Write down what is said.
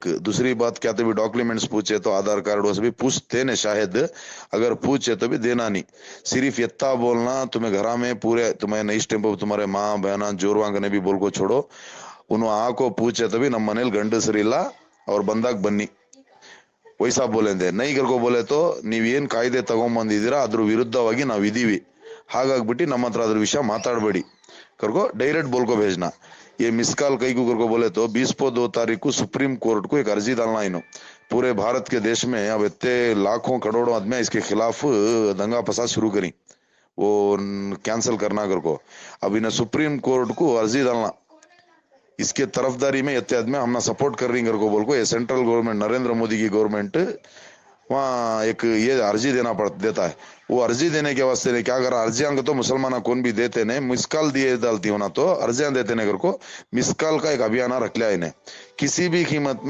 दूसरी बात क्या, तो भी डॉक्यूमेंट्स पूछे तो आधार कार्ड वो सभी पूछते ने शायद, अगर पूछे तो भी देना नहीं। सिर्फ इतना बोलना तुम्हें घरा में पूरे तुम्हें नई स्टेम्प तुम्हारे माँ बहना जोरवांग ने भी बोल को छोड़ो, उन्होंने आको पूछे तो भी ನಮ್ಮ ಮನೇಲಿ ಗಂಡಸರಿಲ್ಲ ಅವ್ರು ಬಂದಾಗ ಬನ್ನಿ ವೈಸಾ ಬೋಲೆಂದೆ ನೈ ಕರ್ಕೊ ಬೋಲೆ तो ನೀವೇನ್ ಕಾಯ್ದೆ ತಗೊಂಬಂದಿದ್ದೀರಾ ಅದ್ರ ವಿರುದ್ಧವಾಗಿ ನಾವು ಇದೀವಿ, ಹಾಗಾಗ್ಬಿಟ್ಟು ನಮ್ಮ ಹತ್ರ ಅದ್ರ ವಿಷಯ ಮಾತಾಡಬೇಡಿ, करको डायरेक्ट बोल को भेजना। ये मिस कॉल कई को करको बोले तो 20 को 2 तारीख को सुप्रीम कोर्ट को एक अर्जी डालना इन्हों, पूरे भारत के देश में अब इतने लाखों करोड़ों आदमी इसके खिलाफ दंगा फसाद शुरू करी, वो कैंसिल करना करको। अब इन्हें सुप्रीम कोर्ट को अर्जी डालना, इसके तरफदारी में इतने आदमी हमने सपोर्ट कर रही करको बोल को, ये सेंट्रल गवर्नमेंट नरेंद्र मोदी की गवर्नमेंट वहाँ एक ये अर्जी देता है। वो अर्जी देने के वास्ते ने क्या करा, अर्जियां तो मुसलमान कौन भी देते ने, मिस कॉल दिए डालती होना तो अर्जियां देते ने कर को मिस कॉल का एक अभियान रख लिया इन्हें, किसी भी कीमत में